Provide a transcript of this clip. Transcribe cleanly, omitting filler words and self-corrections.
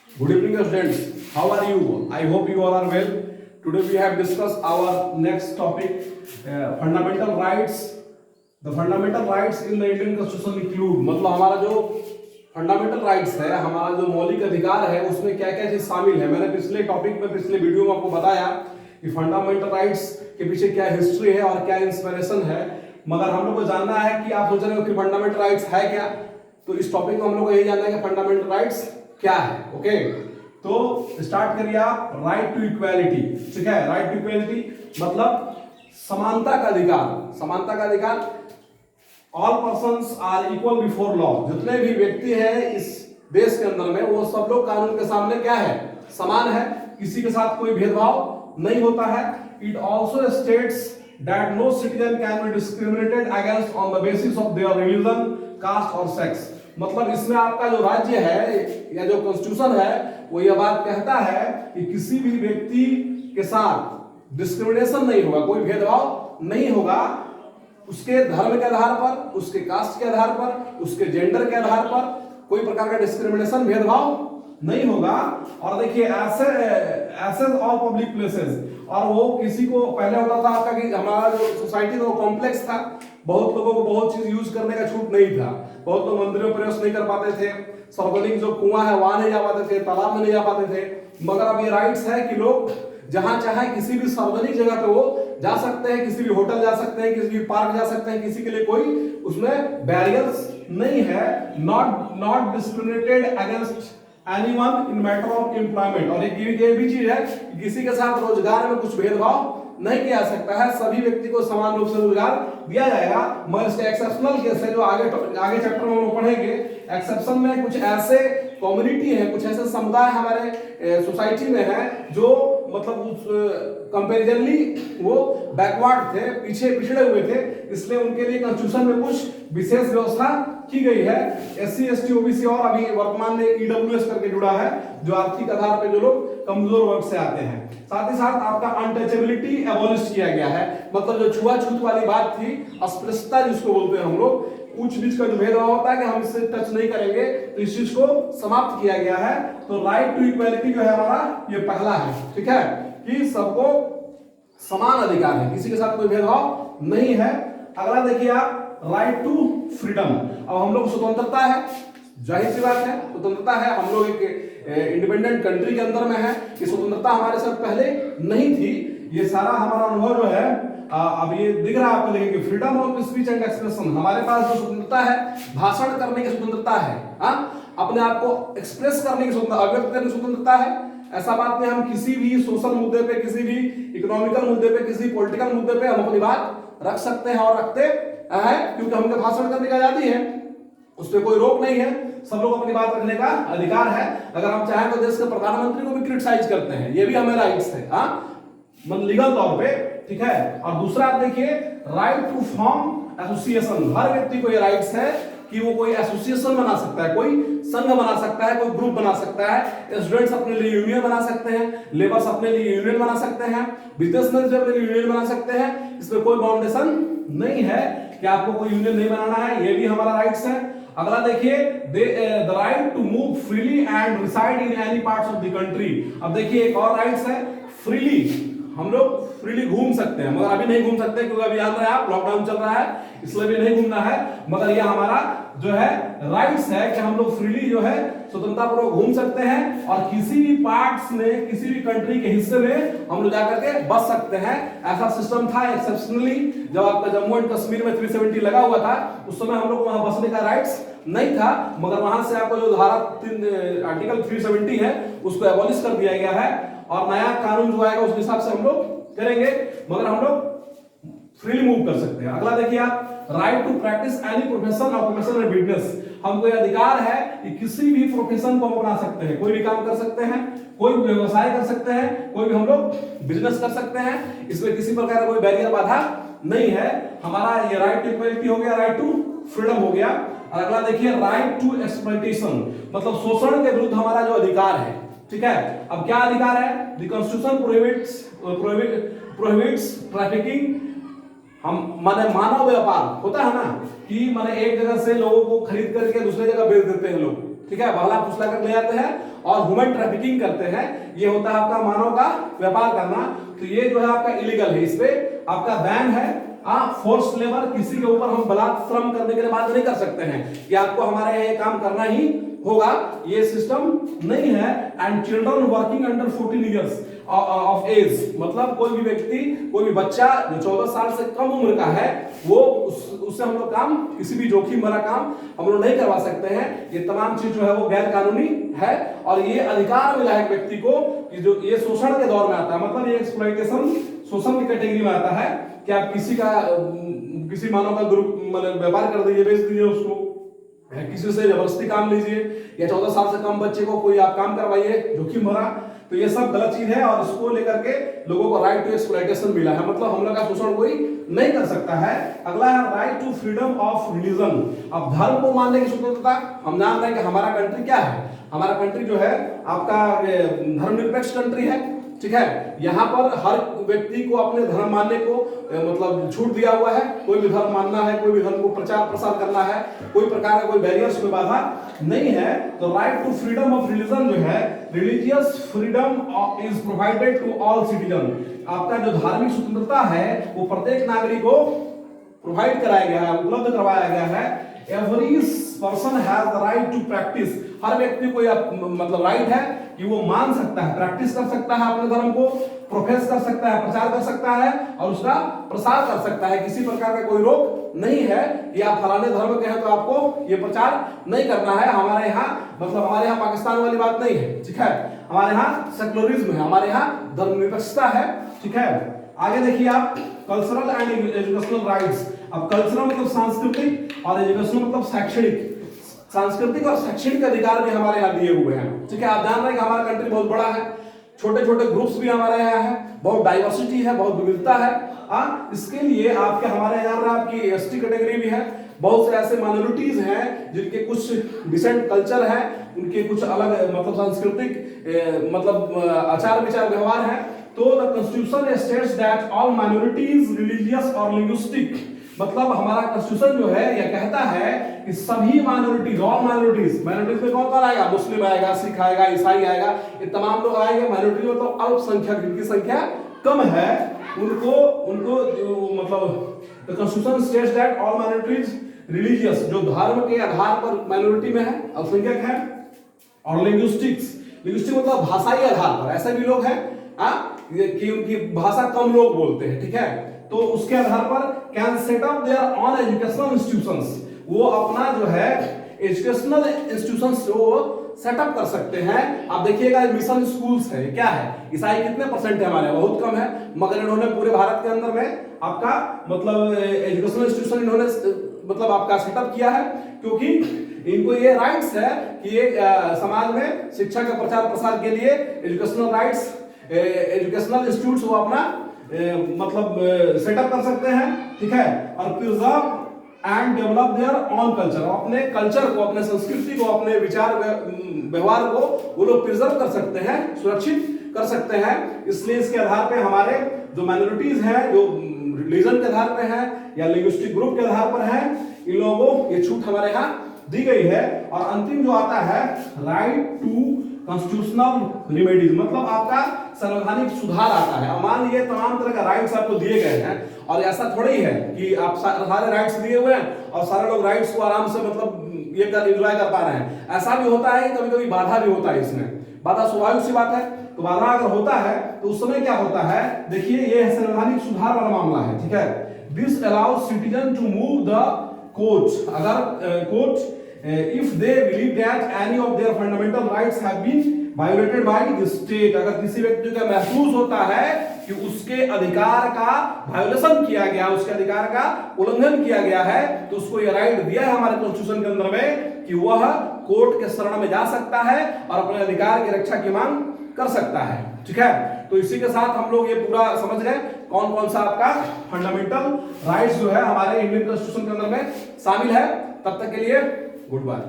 Good evening, students. How are you? I hope you all are well. Today we have discussed our next topic, fundamental rights. The fundamental rights in the Indian Constitution include, मतलब हमारा जो fundamental rights है, हमारा जो मौलिक अधिकार है, उसमें क्या क्या चीज शामिल है। मैंने पिछले टॉपिक में, पिछले वीडियो में आपको बताया कि फंडामेंटल राइट्स के पीछे क्या हिस्ट्री है और क्या इंस्पिरेशन है। मगर हम लोग को जानना है कि आप सोच रहे हो कि फंडामेंटल राइट्स है क्या, तो इस टॉपिक में हम लोग को यही जानना है कि फंडामेंटल राइट्स क्या है। ओके, तो स्टार्ट करिए आप। राइट टू इक्वालिटी, ठीक है। राइट टू इक्वालिटी मतलब समानता का अधिकार। समानता का अधिकार, all persons are equal before law. जितने भी व्यक्ति हैं इस देश के अंदर में, वो सब लोग कानून के सामने क्या है, समान है। किसी के साथ कोई भेदभाव नहीं होता है। It also states that no citizen can be discriminated against on the basis of their religion, caste और सेक्स। मतलब इसमें आपका जो राज्य है या जो कॉन्स्टिट्यूशन है, वो यह बात कहता है कि किसी भी व्यक्ति के साथ डिस्क्रिमिनेशन नहीं होगा, कोई भेदभाव नहीं होगा, उसके धर्म के आधार पर, उसके कास्ट के आधार पर, उसके जेंडर के आधार पर कोई प्रकार का डिस्क्रिमिनेशन, भेदभाव नहीं होगा। और देखिए ऐसे ऑल पब्लिक प्लेसेस, और वो किसी को पहले होता था आपका कि हमारा जो सोसाइटी था वो कॉम्प्लेक्स था, बहुत लोगों को बहुत चीज यूज करने का छूट नहीं था, बहुत लोग मंदिरों में प्रवेश नहीं कर पाते थे, सार्वजनिक जो कुआं है वहां नहीं जा पाते थे, तालाब में नहीं जा पाते थे। मगर अब ये राइट्स है कि लोग जहां चाहे किसी भी सार्वजनिक जगह पे वो जा सकते हैं, किसी भी होटल जा सकते हैं, किसी भी पार्क जा सकते हैं, किसी के लिए कोई उसमें बैरियर्स नहीं है। Not discriminated against anyone in matter of employment. और ये भी चीज है कि किसी के साथ रोजगार में कुछ भेदभाव नहीं किया जा सकता है, सभी व्यक्ति को समान रूप से रोजगार दिया जाएगा। मगर इसके एक्सेप्शनल केस है जो आगे चैप्टर में हम लोग पढ़ेंगे। एक्सेप्शन में कुछ ऐसे कम्युनिटी है, कुछ ऐसे समुदाय हमारे सोसाइटी में है जो मतलब कंपैरिजनली वो बैकवर्ड थे, पीछे पिछड़े हुए थे, इसलिए उनके लिए कॉन्स्टिट्यूशन में कुछ विशेष व्यवस्था की गई है। एससी, एसटी, ओबीसी और अभी वर्तमान में ईडब्ल्यूएस करके जुड़ा है, जो आर्थिक आधार पर जो लोग कमजोर वर्ग से आते हैं। साथ ही साथ आपका अनटचेबिलिटी एबॉलिश किया गया है, मतलब जो छुआछूत वाली बात थी, अस्पृश्यता जिसको बोलते हैं हम लोग, ऊंच नीच का जो भेदभाव होता है कि हम इससे टच नहीं करेंगे, तो इस चीज को समाप्त किया गया है। तो राइट टू इक्वालिटी जो है हमारा ये पहला है, ठीक है, कि सबको समान अधिकार है, किसी के साथ कोई भेदभाव नहीं है। अगला देखिए आप, राइट टू फ्रीडम। अब हम लोग स्वतंत्रता है, जाहिर सी बात है स्वतंत्रता है, हम लोग एक इंडिपेंडेंट कंट्री के अंदर में है। ये स्वतंत्रता हमारे साथ पहले नहीं थी। ये सारा हमारा अनुभव जो है अब ये दिख रहा है आपको, लेकिन freedom of speech and expression, हमारे पास जो स्वतंत्रता है, भाषण करने की स्वतंत्रता है, अपने आप को एक्सप्रेस करने की स्वतंत्रता, अभिव्यक्त करने की स्वतंत्रता है। ऐसा बात नहीं, हम किसी भी सोशल मुद्दे पे, किसी भी इकोनॉमिकल मुद्दे पे, किसी पॉलिटिकल मुद्दे पे हम अपनी बात रख सकते हैं और रखते हैं, क्योंकि हमको भाषण करने की आजादी है, उस पर कोई रोक नहीं है, सब लोग अपनी बात रखने का अधिकार है। अगर हम चाहें तो देश के प्रधानमंत्री को भी क्रिटिसाइज करते हैं, ये भी हमें राइट्स है, मतलब लीगल तौर पे, ठीक है। और दूसरा आप देखिए, राइट टू फॉर्म एसोसिएशन। हर व्यक्ति को ये राइट्स है कि वो कोई एसोसिएशन बना सकता है, कोई संघ बना सकता है, कोई ग्रुप बना सकता है। स्टूडेंट्स अपने लिए यूनियन बना सकते हैं, लेबर्स अपने लिए यूनियन बना सकते हैं, बिजनेसमैन अपने लिए यूनियन बना सकते हैं। इसमें कोई बाउंडेशन नहीं है कि आपको कोई यूनियन नहीं बनाना है, ये भी हमारा राइट्स है। अगला देखिए, the right to move freely and reside in any parts of the country. अब देखिए एक और राइट्स है, फ्रीली, हम लोग फ्रीली घूम सकते हैं, मगर अभी नहीं घूम सकते क्योंकि अभी जान रहे हैं आप लॉकडाउन चल रहा है, इसलिए भी नहीं घूमना है। मगर ये हमारा जो है राइट्स है कि हम लोग फ्रीली जो है स्वतंत्रता पूर्वक घूम सकते हैं, और किसी भी पार्ट्स में, किसी भी कंट्री के हिस्से में हम लोग जाकर के बस सकते हैं। ऐसा सिस्टम था एक्सेप्शनली, जब आपका जम्मू एंड कश्मीर में 370 लगा हुआ था, उस समय हम लोग को वहां बसने का राइट्स नहीं था, मगर वहां से आपको जो धारा आर्टिकल 370 है उसको एबॉलिश कर दिया गया है, और नया कानून जो आएगा उस हिसाब से हम लोग करेंगे, मगर हम लोग फ्रीली मूव कर सकते हैं। अगला देखिए आप, right to practice any profession, occupation and business. हमको यह अधिकार है कि किसी भी प्रोफेशन को हम अपना सकते हैं, कोई भी काम कर सकते हैं, कोई भी व्यवसाय कर सकते हैं, कोई भी हम लोग बिजनेस कर सकते हैं, इसमें किसी प्रकार का कोई बैरियर, बाधा नहीं है। हमारा ये राइट टू इक्वालिटी हो गया, राइट टू फ्रीडम हो गया। और अगला देखिए, राइट टू एक्सप्लॉइटेशन, मतलब शोषण के विरुद्ध हमारा जो अधिकार है, ठीक है। अब क्या अधिकार है, द कॉन्स्टिट्यूशन प्रोहिबिट्स ट्रैफिकिंग। हम माने मानव व्यापार होता है ना, कि माने एक जगह से लोगों को खरीद करके दूसरे जगह बेच देते हैं लोग, ठीक है, बहला फुसला कर ले जाते हैं और ह्यूमन ट्रैफिकिंग करते हैं। ये होता है आपका मानव का व्यापार करना। तो ये जो है आपका इलीगल है, इस पे आपका बैन है। फोर्स लेबर, किसी के ऊपर हम बलात् श्रम करने के लिए बात नहीं कर सकते हैं कि आपको हमारे यहाँ ये काम करना ही होगा, ये सिस्टम नहीं है। And children working under 14 years of age, मतलब कोई भी व्यक्ति, कोई भी बच्चा जो 14 साल से कम उम्र का है, वो उससे हम लोग काम, किसी भी जोखिम भरा काम हम लोग नहीं करवा सकते हैं। ये तमाम चीज जो है वो गैर कानूनी है और ये अधिकार मिला है व्यक्ति को कि जो ये शोषण के दौर में आता है, मतलब ये एक्सप्लॉइटेशन, शोषण की कैटेगरी में आता है कि आप किसी मानव का ग्रुप मतलब व्यापार कर दीजिए, बेच दीजिए उसको, किसी से जबरदस्ती काम लीजिए, या 14 साल से कम बच्चे को कोई आप काम करवाइए जोखिम भरा, तो ये सब गलत चीज है। और इसको लेकर के लोगों को राइट टू एक्सप्लॉइटेशन मिला है, मतलब हम लोग का शोषण कोई नहीं कर सकता है। अगला है right to freedom of religion. अब धर्म को मानने की स्वतंत्रता, हम जान रहे हैं कि हमारा कंट्री क्या है, हमारा कंट्री जो है आपका धर्मनिरपेक्ष कंट्री है, ठीक है। यहाँ पर हर व्यक्ति को अपने धर्म मानने को मतलब छूट दिया हुआ है, कोई भी धर्म मानना है, कोई भी धर्म को प्रचार प्रसार करना है, कोई प्रकार का कोई बैरियर्स, कोई बाधा नहीं है। तो right to freedom of religion जो है, religious freedom is provided to all citizen. आपका जो धार्मिक स्वतंत्रता है वो प्रत्येक नागरिक को प्रोवाइड कराया गया है, उपलब्ध करवाया गया है। Every person has the right to practise, हर व्यक्ति को यह मतलब राइट है कि वो मान सकता है, प्रैक्टिस कर सकता है अपने धर्म को, प्रोफेस कर सकता है, प्रचार कर सकता है और उसका प्रसार कर सकता है। किसी प्रकार का कोई रोक नहीं है कि आप फलाने धर्म के हैं तो आपको ये प्रचार नहीं करना है। हमारे यहाँ मतलब हमारे यहाँ पाकिस्तान वाली बात नहीं है, ठीक है। हमारे यहाँ सेक्युलरिज्म है, हमारे यहाँ धर्मनिरपेक्षता है, ठीक है। आगे देखिए आप कल्चरल एंड एजुकेशनल राइट्स। अब कल्चरल मतलब सांस्कृतिक और एजुकेशनल मतलब शैक्षणिक, सांस्कृतिक और शैक्षणिक अधिकार भी हमारे यहाँ दिए हुए हैं, ठीक है। आप जान रहे हैं कि हमारा कंट्री बहुत बड़ा है, छोटे छोटे ग्रुप्स भी हमारे यहाँ है, बहुत डाइवर्सिटी है, बहुत विविधता है। इसके लिए आपके हमारे यहाँ आपकी एसटी कैटेगरी भी है, बहुत से ऐसे माइनॉरिटीज हैं जिनके कुछ डिसेंट कल्चर है, उनके कुछ अलग मतलब सांस्कृतिक मतलब आचार विचार व्यवहार है। तो the constitution states that all minorities religious और लिंग्विस्टिक, मतलब हमारा कॉन्स्टिट्यूशन जो है यह कहता है कि सभी माइनॉरिटीज, ऑल माइनॉरिटीज, माइनॉरिटीज में कौन कौन आएगा, मुस्लिम आएगा, सिख आएगा, ईसाई आएगा, ये तमाम लोग आएंगे। माइनॉरिटी मतलब अल्पसंख्यक, जिनकी संख्या कम है, उनको मतलब the constitution states that all minorities religious, जो धर्म के आधार पर माइनॉरिटी में है, अल्पसंख्यक है, और लिंग्विस्टिक्स, लिंग्विस्टिक मतलब भाषाई आधार पर, ऐसे भी लोग हैं कि उनकी भाषा कम लोग बोलते हैं, ठीक है। तो उसके आधार पर can set up their on educational institutions, वो अपना जो है एजुकेशनल इंस्टीट्यूशंस वो सेटअप कर सकते हैं। आप देखिएगा मिशन स्कूल्स है, क्या है, ईसाई कितने परसेंट है हमारे, बहुत कम है, मगर इन्होंने पूरे भारत के अंदर में आपका मतलब एजुकेशनल इंस्टीट्यूशन इन्होंने मतलब आपका सेटअप किया है, क्योंकि इनको ये राइट्स है कि ये समाज में शिक्षा का प्रचार प्रसार के लिए एजुकेशनल राइट्स, एजुकेशनल इंस्टीट्यूट्स वो अपना मतलब सेटअप कर सकते हैं, ठीक है। और preserve and develop their on culture, अपने कल्चर को, अपने संस्कृति को, अपने विचार व्यवहार को वो लोग प्रिजर्व कर सकते हैं, सुरक्षित कर सकते हैं। इसलिए इसके आधार पे हमारे जो माइनॉरिटीज हैं, जो रिलीजन के आधार पे हैं या लिंग्विस्टिक ग्रुप के आधार पर हैं, इन लोगों को ये छूट हमारे यहाँ दी गई है। और अंतिम जो आता है राइट टू कॉन्स्टिट्यूशनल रिमेडीज, मतलब आपका संवैधानिक सुधार आता है। मान लीजिए तमाम तरह का राइट्स आपको दिए गए हैं, और ऐसा थोड़ी है कि आप सारे राइट्स दिए हुए हैं और सारे लोग राइट्स को आराम से मतलब ये कर एंजॉय कर पा रहे हैं। ऐसा भी होता है, कभी कभी बाधा भी होता है, इसमें बाधा स्वाभाविक सी बात है। तो बाधा अगर होता है तो उस समय क्या होता है, देखिए ये संवैधानिक सुधार वाला मामला है, ठीक है। This allows citizen to move the court, अगर court if they believe that any of their fundamental rights have been violated by the state, अगर किसी व्यक्ति को महसूस होता है कि उसके अधिकार का वायोलेशन किया गया, उसके अधिकार का उल्लंघन किया गया है, तो उसको ये राइट दिया है हमारे कॉन्स्टिट्यूशन के अंदर में कि वह कोर्ट के शरण में जा सकता है और अपने अधिकार की रक्षा की मांग कर सकता है, ठीक है। तो इसी के साथ हम लोग ये पूरा समझ गए कौन कौन सा आपका फंडामेंटल राइट्स जो है हमारे इंडियन कॉन्स्टिट्यूशन के अंदर में शामिल है। तब तक के लिए गुड बाय।